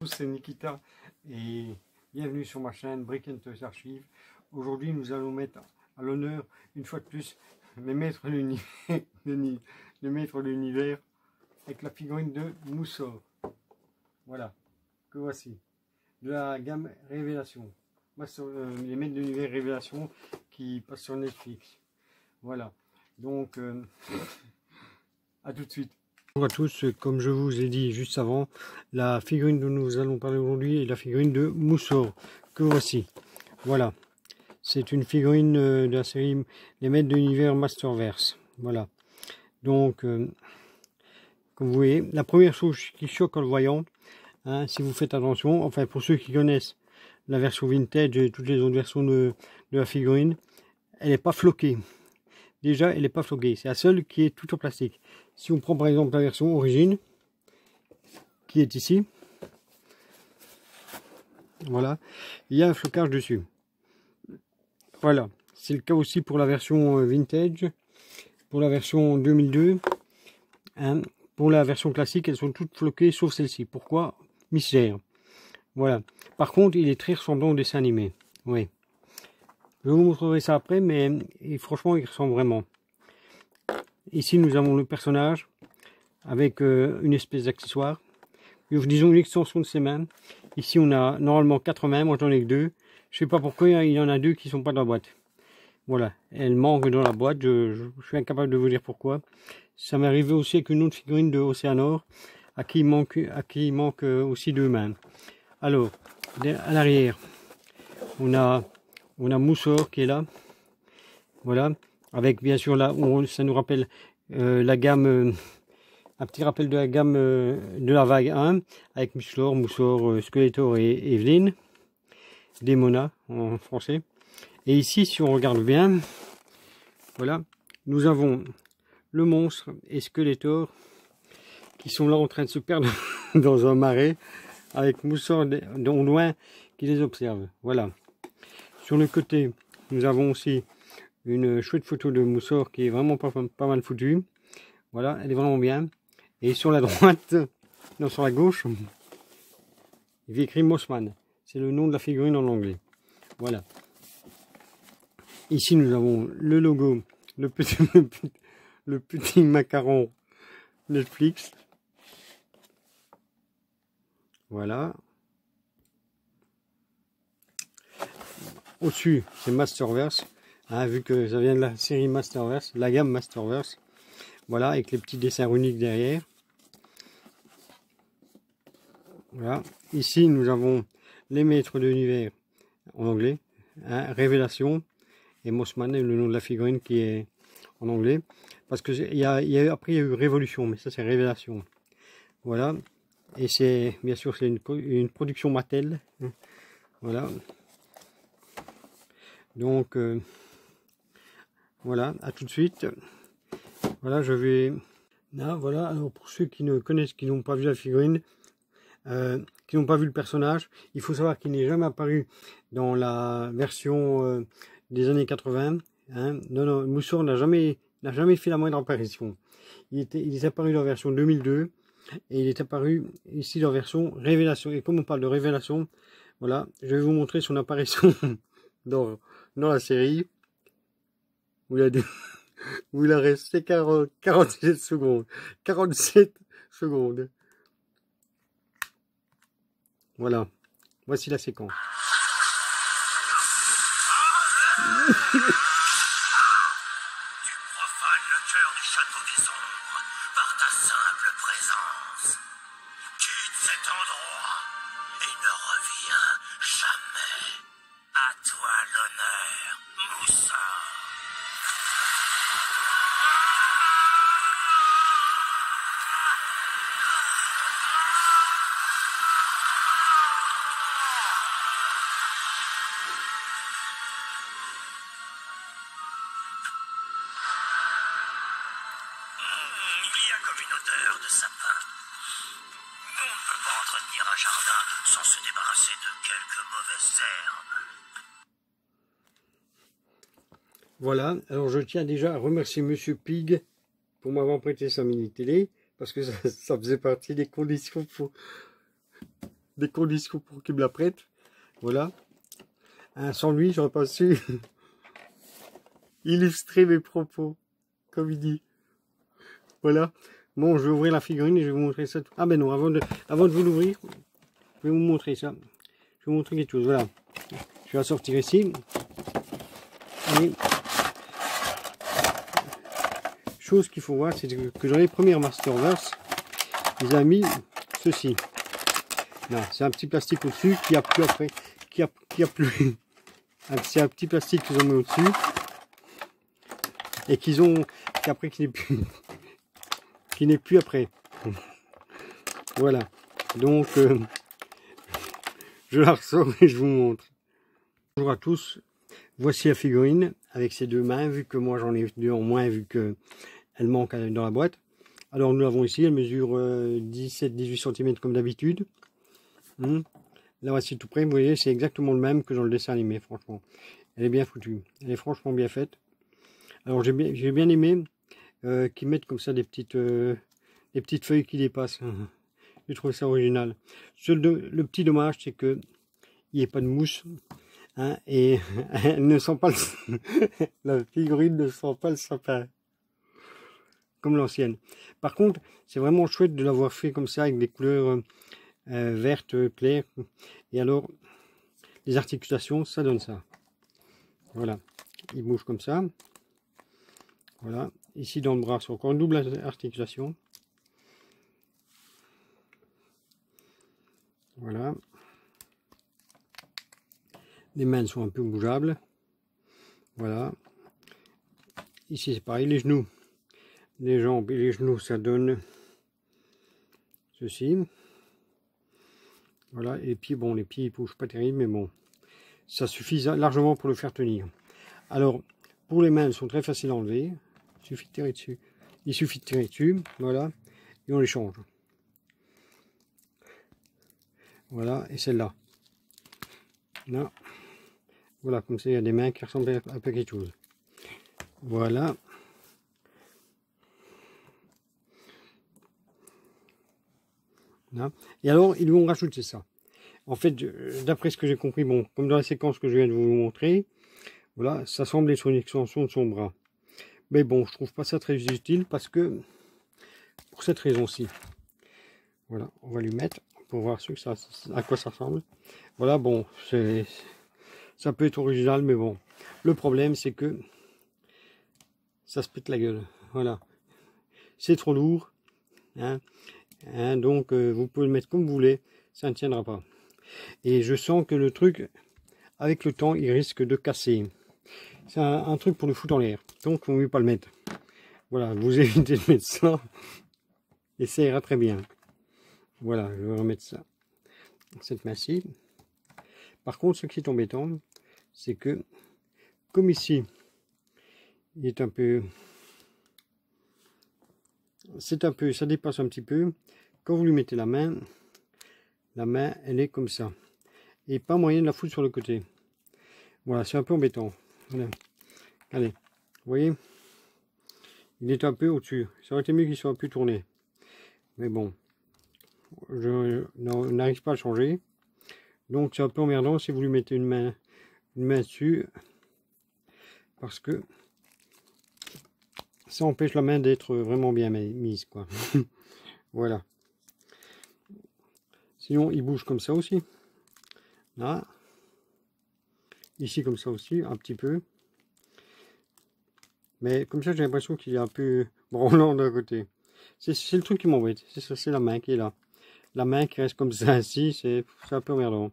C'est Nikita et bienvenue sur ma chaîne Brick & Toys Archive. Aujourd'hui nous allons mettre à l'honneur une fois de plus les maîtres de l'univers avec la figurine de Moussor. Voilà, que voici, de la gamme Révélation, les maîtres de l'univers Révélation qui passent sur Netflix. Voilà, donc à tout de suite. Bonjour à tous, comme je vous ai dit juste avant, la figurine dont nous allons parler aujourd'hui est la figurine de Moussor, que voici. Voilà, c'est une figurine de la série Les Maîtres de l'Univers Masterverse. Voilà, donc, comme vous voyez, la première chose qui choque en le voyant, hein, si vous faites attention, enfin pour ceux qui connaissent la version vintage et toutes les autres versions de la figurine, elle n'est pas floquée. Déjà, elle n'est pas floquée, c'est la seule qui est toute en plastique. Si on prend par exemple la version origine, qui est ici, voilà, il y a un flocage dessus. Voilà, c'est le cas aussi pour la version vintage, pour la version 2002, hein. Pour la version classique, elles sont toutes floquées sauf celle-ci. Pourquoi? Mystère. Voilà. Par contre, il est très ressemblant au dessin animé. Oui. Je vous montrerai ça après, mais franchement, il ressemble vraiment. Ici, nous avons le personnage avec une espèce d'accessoire. Disons une extension de ses mains. Ici, on a normalement 4 mains. Moi, j'en ai que 2. Je sais pas pourquoi il y en a 2 qui sont pas dans la boîte. Voilà. Elles manquent dans la boîte. Je suis incapable de vous dire pourquoi. Ça m'est arrivé aussi avec une autre figurine de Océanor à qui il manque aussi 2 mains. Alors, à l'arrière, on a Moussor qui est là. Voilà. Avec bien sûr là, ça nous rappelle la gamme, un petit rappel de la gamme de la vague 1, avec Moussor, Skeletor et Evelyn, Demona en français. Et ici, si on regarde bien, voilà, nous avons le monstre et Skeletor qui sont là en train de se perdre dans un marais, avec Moussor au loin qui les observe. Voilà. Sur le côté, nous avons aussi une chouette photo de Moussor qui est vraiment pas mal foutue. Voilà, elle est vraiment bien. Et sur la droite, non, sur la gauche, il est écrit Mossman. C'est le nom de la figurine en anglais. Voilà. Ici, nous avons le logo, le petit macaron Netflix. Voilà. Au-dessus, c'est Masterverse. Hein, vu que ça vient de la série Masterverse, la gamme Masterverse. Voilà, avec les petits dessins runiques derrière. Voilà. Ici, nous avons les maîtres de l'univers en anglais. Hein, Révélation. Et Mossman est le nom de la figurine qui est en anglais. Parce que après, il y a eu Révolution, mais ça, c'est Révélation. Voilà. Et c'est, bien sûr, c'est une production Mattel. Voilà. Donc, voilà, à tout de suite. Voilà, je vais... Là, voilà, alors pour ceux qui ne connaissent, qui n'ont pas vu la figurine, qui n'ont pas vu le personnage, il faut savoir qu'il n'est jamais apparu dans la version des années 80. Hein. Non, Moussor n'a jamais fait la moindre apparition. Il est apparu dans la version 2002 et il est apparu ici dans la version Révélation. Et comme on parle de Révélation, voilà, je vais vous montrer son apparition dans la série où il a resté 47 secondes. 47 secondes. Voilà. Voici la séquence. Tu profanes le cœur du château des ombres par ta simple présence. Quitte cet endroit et ne reviens jamais. À toi l'honneur, Moussor. Il y a comme une odeur de sapin. On ne peut pas entretenir un jardin sans se débarrasser de quelques mauvaises herbes. Voilà, alors je tiens déjà à remercier Monsieur Pig pour m'avoir prêté sa mini télé, parce que ça faisait partie des conditions des conditions pour qu'il me la prête. Voilà. Hein, sans lui, j'aurais pas su illustrer mes propos, comme il dit. Voilà. Bon, je vais ouvrir la figurine et je vais vous montrer ça. Ah ben non, avant de vous l'ouvrir, je vais vous montrer ça. Je vais vous montrer quelque chose. Voilà. Je vais la sortir ici. Et chose qu'il faut voir, c'est que dans les premières Masterverse, ils ont mis ceci. C'est un petit plastique au-dessus qui a plus après, qui a plus. C'est un petit plastique qu'ils ont mis au-dessus et qui n'est plus après. Voilà. Donc je la ressors et je vous montre. Bonjour à tous. Voici la figurine avec ses deux mains, vu que moi j'en ai deux en moins, vu que elle manque dans la boîte. Alors nous l'avons ici, elle mesure 17-18 cm comme d'habitude. Là voici tout près, vous voyez, c'est exactement le même que dans le dessin animé, franchement. Elle est bien foutue, elle est franchement bien faite. Alors j'ai bien aimé qu'ils mettent comme ça des petites feuilles qui dépassent. Je trouve ça original. Le petit dommage, c'est que il n'y ait pas de mousse. Hein, et elle ne sent pas la figurine ne sent pas le sapin. Comme l'ancienne. Par contre, c'est vraiment chouette de l'avoir fait comme ça, avec des couleurs vertes, claires. Et alors, les articulations, ça donne ça. Voilà. Il bouge comme ça. Voilà. Ici, dans le bras, c'est encore une double articulation. Voilà. Les mains sont un peu bougeables. Voilà. Ici, c'est pareil. Les genoux. Les jambes et les genoux, ça donne ceci. Voilà, et puis bon, les pieds ils bougent pas terrible, mais bon, ça suffit largement pour le faire tenir. Alors, pour les mains, elles sont très faciles à enlever. Il suffit de tirer dessus. Il suffit de tirer dessus, voilà, et on les change. Voilà, et celle-là. Là, voilà, comme ça, il y a des mains qui ressemblent à peu quelque chose. Voilà. Là. Et alors, ils lui ont rajouté ça. En fait, d'après ce que j'ai compris, bon, comme dans la séquence que je viens de vous montrer, voilà, ça semble être une extension de son bras. Mais bon, je trouve pas ça très utile parce que, pour cette raison-ci. Voilà, on va lui mettre pour voir ce que ça, à quoi ça ressemble. Voilà, bon, ça peut être original, mais bon. Le problème, c'est que ça se pète la gueule. Voilà. C'est trop lourd. Donc, vous pouvez le mettre comme vous voulez. Ça ne tiendra pas. Et je sens que le truc, avec le temps, il risque de casser. C'est un truc pour le foutre en l'air. Donc, il ne faut mieux pas le mettre. Voilà, vous évitez de mettre ça. Et ça ira très bien. Voilà, je vais remettre ça. Cette main-ci. Par contre, ce qui est embêtant, c'est que, comme ici, il est un peu... ça dépasse un petit peu. Quand vous lui mettez la main, elle est comme ça. Et pas moyen de la foutre sur le côté. Voilà, c'est un peu embêtant. Voilà. Allez, vous voyez, il est un peu au-dessus. Ça aurait été mieux qu'il soit un peu tourné. Mais bon, je n'arrive pas à changer. Donc c'est un peu emmerdant si vous lui mettez une main dessus. Parce que ça empêche la main d'être vraiment bien mise, quoi. Voilà. Sinon, il bouge comme ça aussi. Là. Ici, comme ça aussi, un petit peu. Mais comme ça, j'ai l'impression qu'il est un peu branlant d'un côté. C'est le truc qui m'embête. C'est ça, c'est la main qui est là. La main qui reste comme ça ainsi, c'est un peu emmerdant.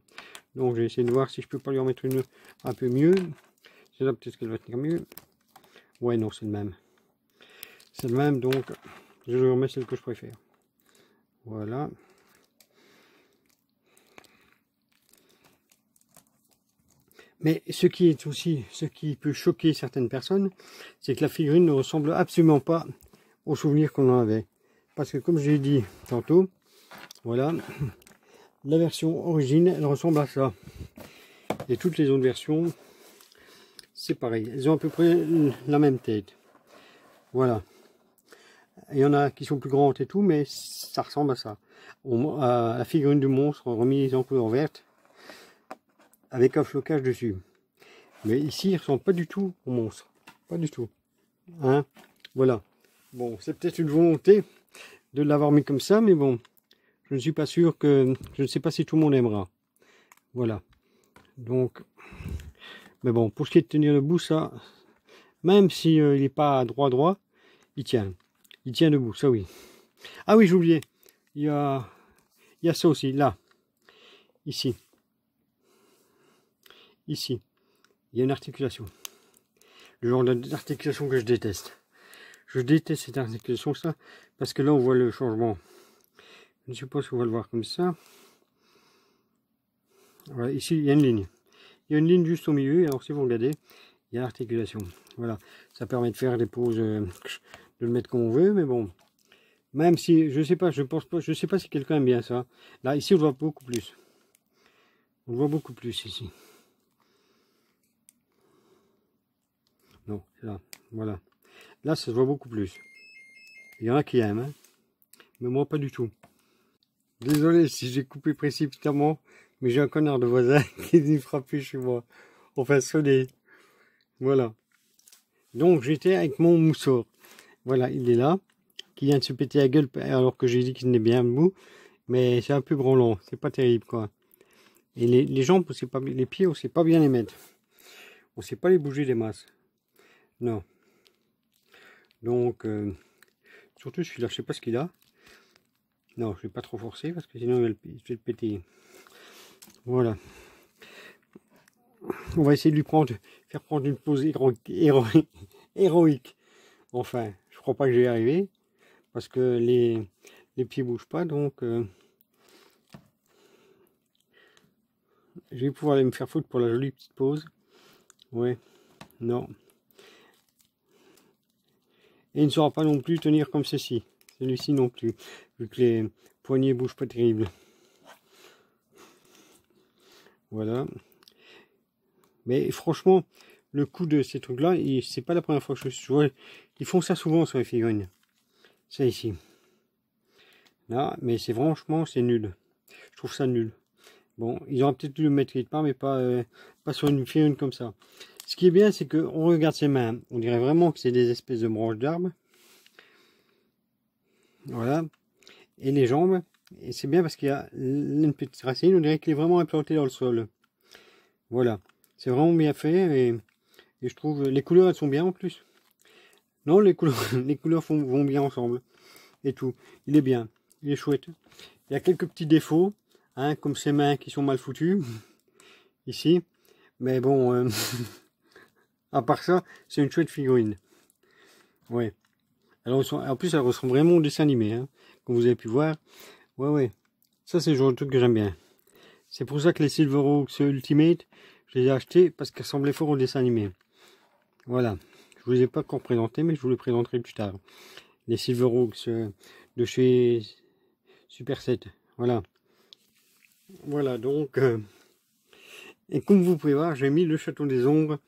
Donc, j'ai essayé de voir si je peux pas lui en mettre une un peu mieux. C'est là peut-être qu'elle va tenir mieux. Ouais, non, c'est le même. C'est le même, donc je vais remettre celle que je préfère. Voilà. Mais ce qui peut choquer certaines personnes, c'est que la figurine ne ressemble absolument pas au souvenir qu'on en avait. Parce que comme j'ai dit tantôt, voilà, la version origine, elle ressemble à ça. Et toutes les autres versions, c'est pareil. Elles ont à peu près la même tête. Voilà. Il y en a qui sont plus grandes et tout, mais ça ressemble à ça. à la figurine du monstre remise en couleur verte avec un flocage dessus. Mais ici, il ne ressemble pas du tout au monstre. Pas du tout. Hein? Voilà. Bon, c'est peut-être une volonté de l'avoir mis comme ça, mais bon, je ne suis pas sûr que... Je ne sais pas si tout le monde aimera. Voilà. Donc, mais bon, pour ce qui est de tenir debout, ça, même si il n'est pas droit, il tient. Il tient debout, ça oui. Ah oui, j'ai oublié. Il y a ça aussi, là. Ici. Ici. Il y a une articulation. Le genre d'articulation que je déteste. Je déteste cette articulation, ça, parce que là, on voit le changement. Je ne sais pas si on va le voir comme ça. Voilà, ici, il y a une ligne. Il y a une ligne juste au milieu, alors si vous regardez, il y a l'articulation. Voilà, ça permet de faire des poses, de le mettre comme on veut, mais bon. Même si, je sais pas, je pense pas, je sais pas si quelqu'un aime bien ça. Là, ici, on le voit beaucoup plus. On le voit beaucoup plus ici. Non, là, voilà. Là, ça se voit beaucoup plus. Il y en a qui aiment, hein, mais moi, pas du tout. Désolé si j'ai coupé précipitamment, mais j'ai un connard de voisin qui est venu frapper chez moi. Enfin, sonner. Voilà. Donc, j'étais avec mon mousseau. Voilà, il est là, qui vient de se péter la gueule alors que j'ai dit qu'il n'est bien debout. Mais c'est un peu branlant, c'est pas terrible, quoi. Et les jambes, on sait pas, les pieds, on sait pas bien les mettre. On sait pas les bouger des masses. Non. Donc, surtout celui-là, je sais pas ce qu'il a. Non, je vais pas trop forcer parce que sinon il va le péter. Voilà. On va essayer de lui faire prendre une pause héroïque. Enfin, je crois pas que je vais y arriver parce que les pieds bougent pas, donc je vais pouvoir aller me faire foutre pour la jolie petite pause. Ouais, non. Et il ne saura pas non plus tenir comme ceci. Celui-ci non plus, vu que les poignets bougent pas terrible. Voilà. Mais franchement, le coup de ces trucs-là, c'est pas la première fois que je vois. Ils font ça souvent sur les figurines. Ça ici. Là, mais c'est franchement, c'est nul. Je trouve ça nul. Bon, ils auraient peut-être dû le mettre quelque part, mais pas sur une figurine comme ça. Ce qui est bien, c'est qu'on regarde ses mains. On dirait vraiment que c'est des espèces de branches d'arbres. Voilà. Et les jambes. Et c'est bien parce qu'il y a une petite racine. On dirait qu'il est vraiment implanté dans le sol. Voilà. C'est vraiment bien fait. Et je trouve les couleurs, elles sont bien en plus. Non, les couleurs, vont bien ensemble. Et tout. Il est bien. Il est chouette. Il y a quelques petits défauts. Hein, comme ses mains qui sont mal foutues. Ici. Mais bon... à part ça, c'est une chouette figurine. Ouais. Alors, en plus, elle ressemble vraiment au dessin animé, hein, comme vous avez pu voir. Ouais, ouais. Ça, c'est le genre de truc que j'aime bien. C'est pour ça que les Silverhawks Ultimate, je les ai achetés parce qu'elles ressemblaient fort au dessin animé. Voilà. Je vous les ai pas encore présentés, mais je vous les présenterai plus tard. Les Silverhawks de chez Super 7. Voilà. Voilà, donc... et comme vous pouvez voir, j'ai mis le Château des Ombres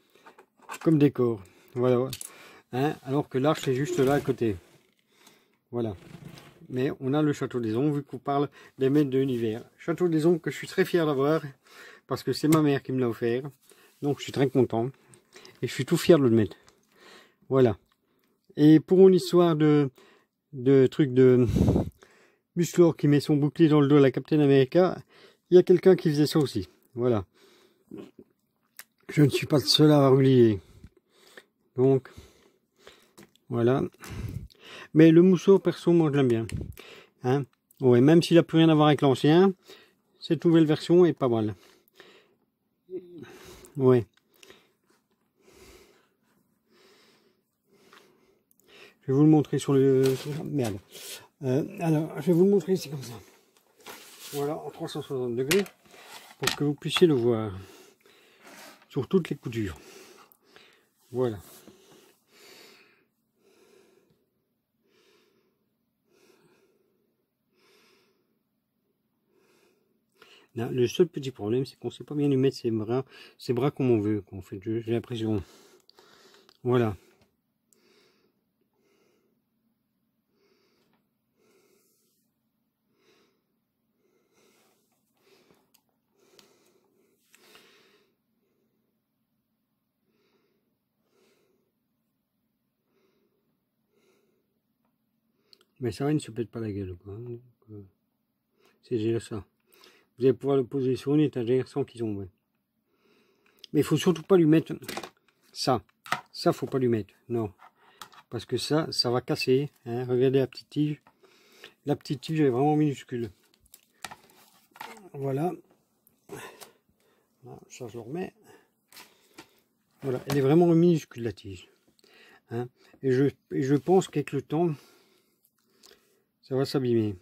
comme décor. Voilà. Hein, alors que l'arche est juste là à côté. Voilà. Mais on a le Château des Ombres, vu qu'on parle des maîtres de l'univers. Château des Ombres que je suis très fier d'avoir, parce que c'est ma mère qui me l'a offert. Donc je suis très content. Et je suis tout fier de le mettre. Voilà. Et pour une histoire de truc de Musclor qui met son bouclier dans le dos à la Captain America, il y a quelqu'un qui faisait ça aussi. Voilà. Je ne suis pas le seul à avoir oublié. Donc, voilà. Mais le mousseau, perso, moi je l'aime bien. Hein, ouais, même s'il n'a plus rien à voir avec l'ancien, cette nouvelle version est pas mal. Ouais. Je vais vous le montrer sur le... Merde. Alors, je vais vous le montrer ici comme ça. Voilà, en 360 degrés, pour que vous puissiez le voir. Sur toutes les coutures. Voilà. Là, le seul petit problème, c'est qu'on ne sait pas bien lui mettre ses bras comme on veut. En fait, j'ai l'impression. Voilà. Mais ça, il ne se pète pas la gueule, quoi. C'est déjà ça. Vous allez pouvoir le poser sur une étagère sans qu'il tombe. Mais il faut surtout pas lui mettre ça. Ça, faut pas lui mettre. Non. Parce que ça va casser. Hein. Regardez la petite tige. La petite tige est vraiment minuscule. Voilà. Ça, je le remets. Voilà. Elle est vraiment minuscule, la tige. Hein. Et je pense qu'avec le temps, ça va s'abîmer.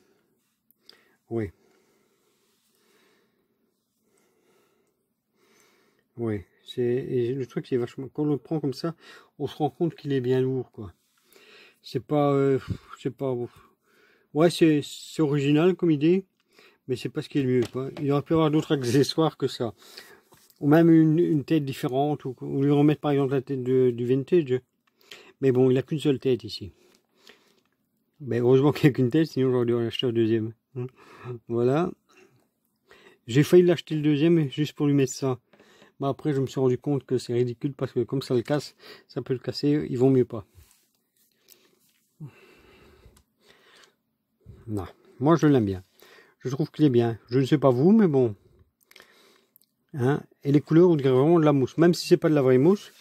Oui. Oui. Et le truc, c'est vachement. Quand on le prend comme ça, on se rend compte qu'il est bien lourd, quoi. C'est pas. Ouais, c'est original comme idée, mais c'est pas ce qui est le mieux, quoi. Il aurait pu y avoir d'autres accessoires que ça. Ou même une tête différente, ou lui remettre par exemple la tête du vintage. Mais bon, il a qu'une seule tête ici. Ben, heureusement qu'il n'y a qu'une tête, sinon j'aurais dû en acheter un deuxième. Voilà. J'ai failli l'acheter le deuxième juste pour lui mettre ça. Mais après, je me suis rendu compte que c'est ridicule parce que comme ça le casse, ça peut le casser, ils vont mieux pas. Non, moi je l'aime bien. Je trouve qu'il est bien. Je ne sais pas vous, mais bon. Hein, et les couleurs, on dirait vraiment de la mousse. Même si c'est pas de la vraie mousse,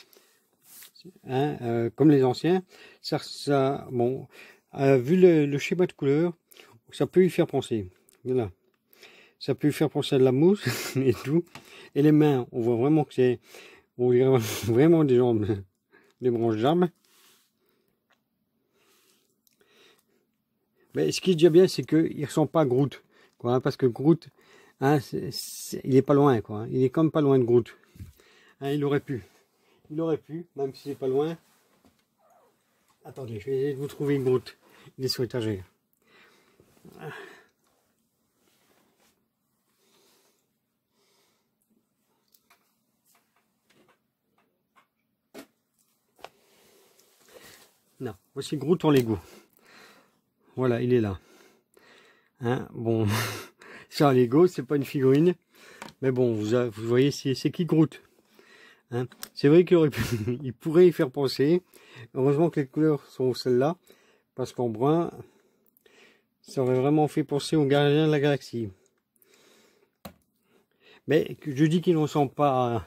hein, comme les anciens, bon, vu le schéma de couleur, ça peut y faire penser. Voilà. Ça peut y faire penser à de la mousse et tout. Et les mains, on voit vraiment que c'est, on dirait vraiment des jambes, des branches d'arbres. Mais ce qui est déjà bien, c'est qu'il ne ressemble pas à Groot, quoi, hein, parce que Groot, hein, il est pas loin, quoi. Hein, il est comme pas loin de Groot. Hein, il aurait pu, même s'il est pas loin. Attendez, je vais essayer de vous trouver Groot. Il est sur l'étagère. Non, voici Groot en Lego. Voilà, il est là. Hein, bon, ça, Lego, c'est pas une figurine. Mais bon, vous voyez, c'est qui Groot. Hein, c'est vrai qu'il il pourrait y faire penser. Heureusement que les couleurs sont celles-là. Parce qu'en brun, ça aurait vraiment fait penser aux gardiens de la galaxie. Mais je dis qu'il ne ressemble pas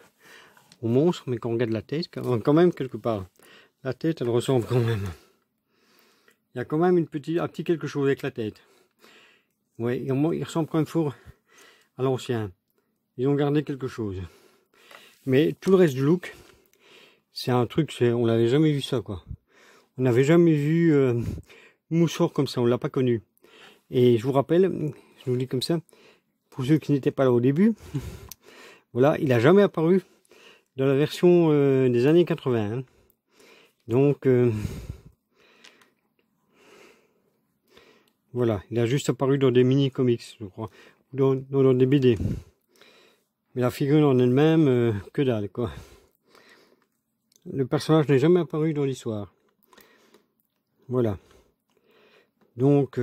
au monstre, mais quand on regarde la tête, quand même quelque part. La tête, elle ressemble quand même. Il y a quand même un petit quelque chose avec la tête. Ouais, il ressemble quand même fort à l'ancien. Ils ont gardé quelque chose. Mais tout le reste du look, c'est un truc, on l'avait jamais vu ça, quoi. On n'avait jamais vu Moussor comme ça, on l'a pas connu. Et je vous rappelle, je vous dis comme ça, pour ceux qui n'étaient pas là au début, voilà, il n'a jamais apparu dans la version des années 80. Hein. Donc, voilà, il a juste apparu dans des mini-comics, je crois, ou dans des BD. Mais la figurine en elle-même, que dalle, quoi. Le personnage n'est jamais apparu dans l'histoire. Voilà. Donc,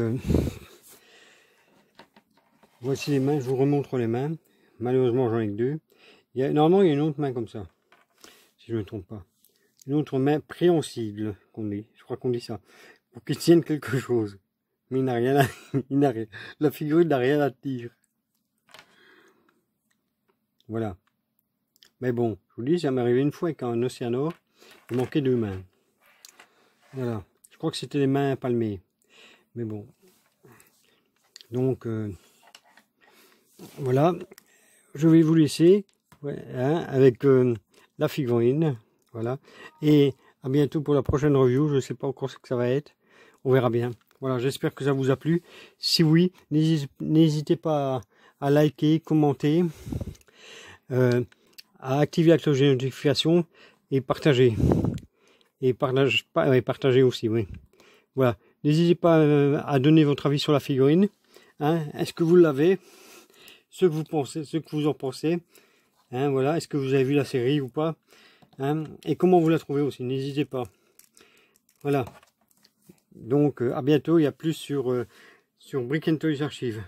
voici les mains, je vous remontre les mains. Malheureusement, j'en ai que deux. Normalement, il y a une autre main comme ça, si je ne me trompe pas. Une autre main préhensible, qu'on dit. Je crois qu'on dit ça. Pour qu'il tienne quelque chose. Mais il n'a rien à... La figurine n'a rien à dire. Voilà. Mais bon, je vous dis, ça m'est arrivé une fois avec un Océanor. Il manquait deux mains. Voilà. Je crois que c'était les mains palmées. Mais bon. Donc, voilà. Je vais vous laisser hein, avec la figurine. Voilà. Et à bientôt pour la prochaine review. Je ne sais pas encore ce que ça va être. On verra bien. Voilà, j'espère que ça vous a plu. Si oui, n'hésitez pas à liker, commenter, à activer la cloche de notification et partager. Et partager aussi, oui. Voilà. N'hésitez pas à donner votre avis sur la figurine. Hein. Est-ce que vous l'avez? Ce que vous pensez, ce que vous en pensez. Hein, voilà. Est-ce que vous avez vu la série ou pas? Hein. Et comment vous la trouvez aussi? N'hésitez pas. Voilà. Donc à bientôt, il y a plus sur Brick & Toys Archive.